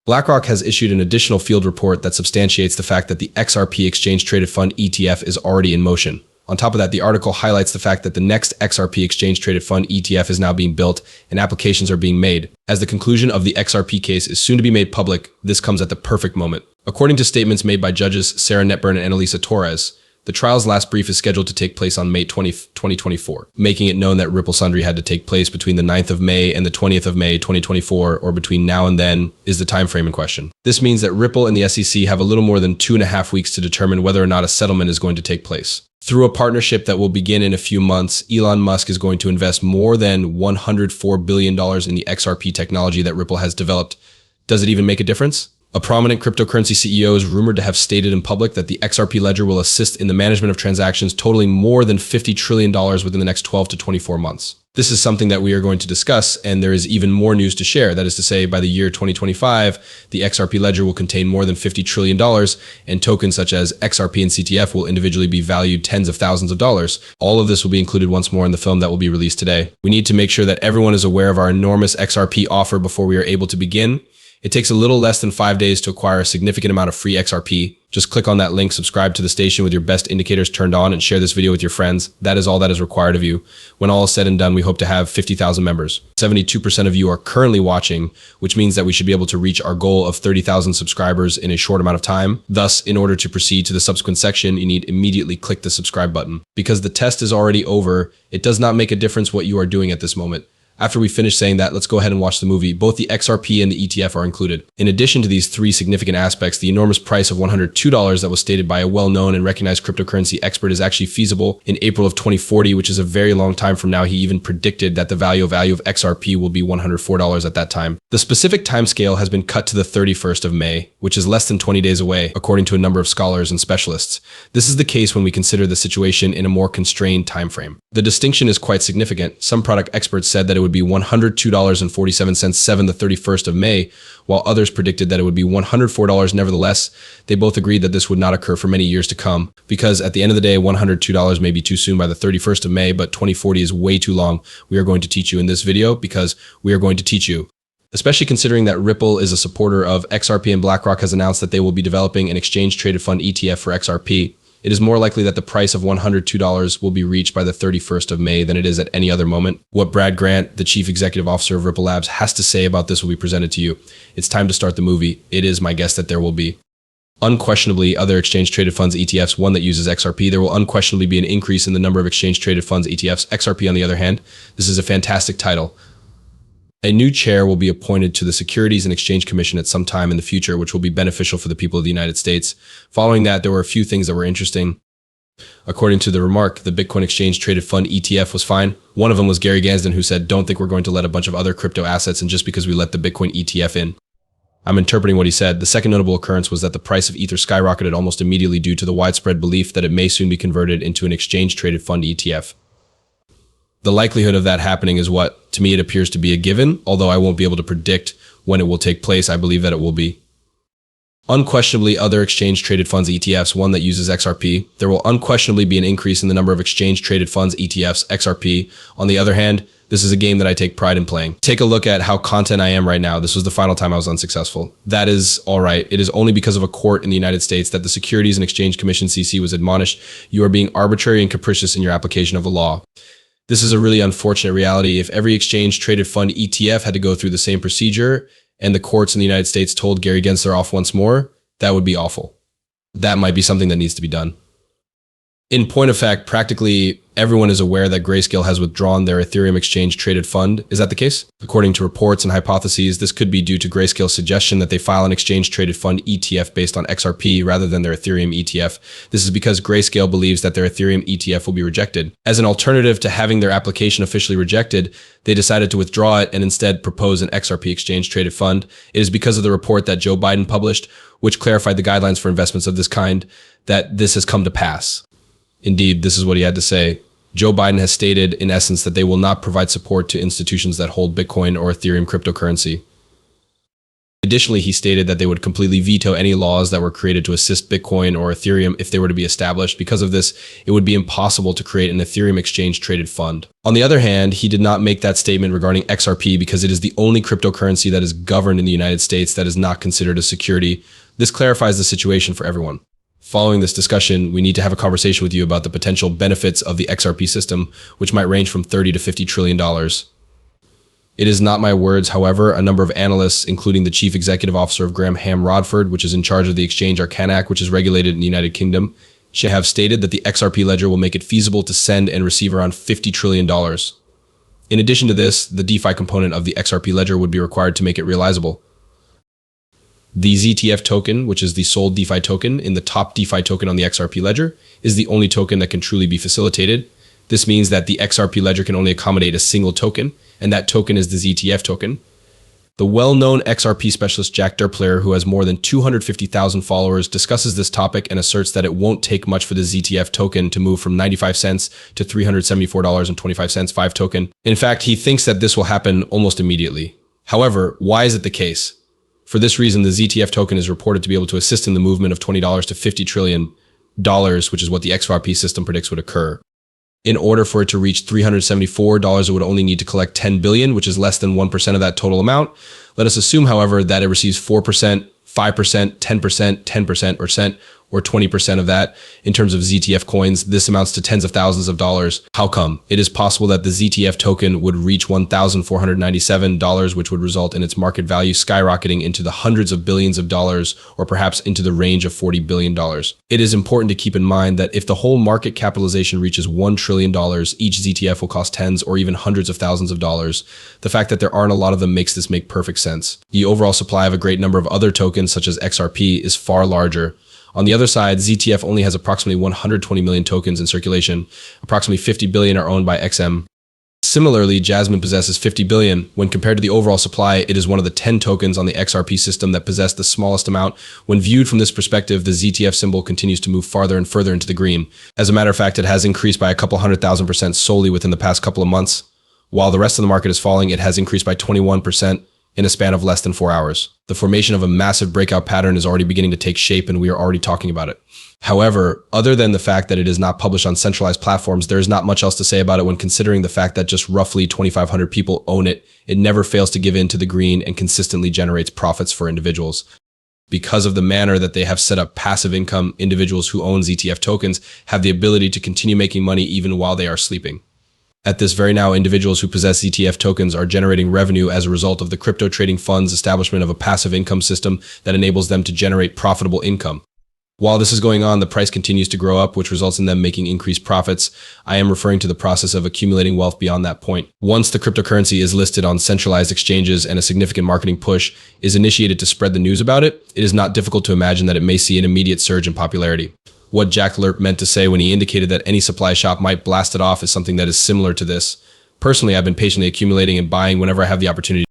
BlackRock has issued an additional field report that substantiates the fact that the XRP exchange-traded fund ETF is already in motion. On top of that, the article highlights the fact that the next XRP exchange-traded fund ETF is now being built and applications are being made. As the conclusion of the XRP case is soon to be made public, this comes at the perfect moment. According to statements made by judges Sarah Netburn and Annalisa Torres, the trial's last brief is scheduled to take place on May 20, 2024, making it known that Ripple Sundry had to take place between the 9th of May and the 20th of May 2024, or between now and then, is the time frame in question. This means that Ripple and the SEC have a little more than 2.5 weeks to determine whether or not a settlement is going to take place. Through a partnership that will begin in a few months, Elon Musk is going to invest more than $104 billion in the XRP technology that Ripple has developed. Does it even make a difference? A prominent cryptocurrency CEO is rumored to have stated in public that the XRP ledger will assist in the management of transactions totaling more than $50 trillion within the next 12 to 24 months. This is something that we are going to discuss, and there is even more news to share. That is to say, by the year 2025, the XRP ledger will contain more than $50 trillion, and tokens such as XRP and CTF will individually be valued tens of thousands of dollars. All of this will be included once more in the film that will be released today. We need to make sure that everyone is aware of our enormous XRP offer before we are able to begin. It takes a little less than 5 days to acquire a significant amount of free XRP. Just click on that link, subscribe to the station with your best indicators turned on, and share this video with your friends. That is all that is required of you. When all is said and done, we hope to have 50,000 members. 72% of you are currently watching, which means that we should be able to reach our goal of 30,000 subscribers in a short amount of time. Thus, in order to proceed to the subsequent section, you need immediately click the subscribe button. Because the test is already over, it does not make a difference what you are doing at this moment. After we finish saying that, let's go ahead and watch the movie. Both the XRP and the ETF are included. In addition to these three significant aspects, the enormous price of $102 that was stated by a well-known and recognized cryptocurrency expert is actually feasible. In April of 2040, which is a very long time from now, he even predicted that the value of XRP will be $104 at that time. The specific timescale has been cut to the 31st of May, which is less than 20 days away, according to a number of scholars and specialists. This is the case when we consider the situation in a more constrained time frame. The distinction is quite significant. Some product experts said that it would be $102.47 7 the 31st of May, while others predicted that it would be $104 nevertheless. They both agreed that this would not occur for many years to come, because at the end of the day, $102 may be too soon by the 31st of May, but 2040 is way too long. We are going to teach you in this video because we are going to teach you. Especially considering that Ripple is a supporter of XRP and BlackRock has announced that they will be developing an exchange-traded fund ETF for XRP. It is more likely that the price of $102 will be reached by the 31st of May than it is at any other moment. What Brad Grant, the chief executive officer of Ripple Labs, has to say about this will be presented to you. It's time to start the movie. It is my guess that there will be. Unquestionably, other exchange-traded funds ETFs, one that uses XRP, there will unquestionably be an increase in the number of exchange-traded funds ETFs. XRP, on the other hand, this is a fantastic title. A new chair will be appointed to the Securities and Exchange Commission at some time in the future, which will be beneficial for the people of the United States. Following that, there were a few things that were interesting. According to the remark, the Bitcoin Exchange Traded Fund ETF was fine. One of them was Gary Gansden, who said, "Don't think we're going to let a bunch of other crypto assets in just because we let the Bitcoin ETF in." I'm interpreting what he said. The second notable occurrence was that the price of Ether skyrocketed almost immediately due to the widespread belief that it may soon be converted into an exchange-traded fund ETF. The likelihood of that happening is what, to me, it appears to be a given, although I won't be able to predict when it will take place. I believe that it will be. Unquestionably, other exchange-traded funds ETFs, one that uses XRP, there will unquestionably be an increase in the number of exchange-traded funds ETFs, XRP. On the other hand, this is a game that I take pride in playing. Take a look at how content I am right now. This was the final time I was unsuccessful. That is all right. It is only because of a court in the United States that the Securities and Exchange Commission (SEC) was admonished. You are being arbitrary and capricious in your application of the law. This is a really unfortunate reality. If every exchange-traded fund ETF had to go through the same procedure and the courts in the United States told Gary Gensler off once more, that would be awful. That might be something that needs to be done. In point of fact, practically everyone is aware that Grayscale has withdrawn their Ethereum exchange-traded fund. Is that the case? According to reports and hypotheses, this could be due to Grayscale's suggestion that they file an exchange-traded fund ETF based on XRP rather than their Ethereum ETF. This is because Grayscale believes that their Ethereum ETF will be rejected. As an alternative to having their application officially rejected, they decided to withdraw it and instead propose an XRP exchange-traded fund. It is because of the report that Joe Biden published, which clarified the guidelines for investments of this kind, that this has come to pass. Indeed, this is what he had to say. Joe Biden has stated, in essence, that they will not provide support to institutions that hold Bitcoin or Ethereum cryptocurrency. Additionally, he stated that they would completely veto any laws that were created to assist Bitcoin or Ethereum if they were to be established. Because of this, it would be impossible to create an Ethereum exchange-traded fund. On the other hand, he did not make that statement regarding XRP because it is the only cryptocurrency that is governed in the United States that is not considered a security. This clarifies the situation for everyone. Following this discussion, we need to have a conversation with you about the potential benefits of the XRP system, which might range from $30 to $50 trillion. It is not my words, however, a number of analysts, including the chief executive officer of Graham Rodford, which is in charge of the Exchange Arcanac, which is regulated in the United Kingdom, have stated that the XRP ledger will make it feasible to send and receive around $50 trillion. In addition to this, the DeFi component of the XRP ledger would be required to make it realizable. The ZTF token, which is the sole DeFi token in the top DeFi token on the XRP ledger, is the only token that can truly be facilitated. This means that the XRP ledger can only accommodate a single token, and that token is the ZTF token. The well-known XRP specialist Jack Doerpler, who has more than 250,000 followers, discusses this topic and asserts that it won't take much for the ZTF token to move from 95 cents to $374.25 5 token. In fact, he thinks that this will happen almost immediately. However, why is it the case? For this reason, the ZTF token is reported to be able to assist in the movement of $20 to $50 trillion, which is what the XRP system predicts would occur. In order for it to reach $374, it would only need to collect $10 billion, which is less than 1% of that total amount. Let us assume, however, that it receives 4%, 5%, 10%, 10%, or 20% of that. In terms of ZTF coins, this amounts to tens of thousands of dollars. How come? It is possible that the ZTF token would reach $1,497, which would result in its market value skyrocketing into the hundreds of billions of dollars, or perhaps into the range of $40 billion. It is important to keep in mind that if the whole market capitalization reaches $1 trillion, each ZTF will cost tens or even hundreds of thousands of dollars. The fact that there aren't a lot of them makes this make perfect sense. The overall supply of a great number of other tokens, such as XRP, is far larger. On the other side, ZTF only has approximately 120 million tokens in circulation. Approximately 50 billion are owned by XM. Similarly, Jasmine possesses 50 billion. When compared to the overall supply, it is one of the 10 tokens on the XRP system that possess the smallest amount. When viewed from this perspective, the ZTF symbol continues to move farther and further into the green. As a matter of fact, it has increased by a couple 100,000% solely within the past couple of months. While the rest of the market is falling, it has increased by 21%. In a span of less than 4 hours. The formation of a massive breakout pattern is already beginning to take shape, and we are already talking about it. However, other than the fact that it is not published on centralized platforms, there is not much else to say about it when considering the fact that just roughly 2,500 people own it. It never fails to give in to the green and consistently generates profits for individuals. Because of the manner that they have set up passive income, individuals who own ZTF tokens have the ability to continue making money even while they are sleeping. At this very now, individuals who possess ZTF tokens are generating revenue as a result of the crypto trading fund's establishment of a passive income system that enables them to generate profitable income. While this is going on, the price continues to grow up, which results in them making increased profits. I am referring to the process of accumulating wealth beyond that point. Once the cryptocurrency is listed on centralized exchanges and a significant marketing push is initiated to spread the news about it, it is not difficult to imagine that it may see an immediate surge in popularity. What Jack Lerp meant to say when he indicated that any supply shop might blast it off is something that is similar to this. Personally, I've been patiently accumulating and buying whenever I have the opportunity.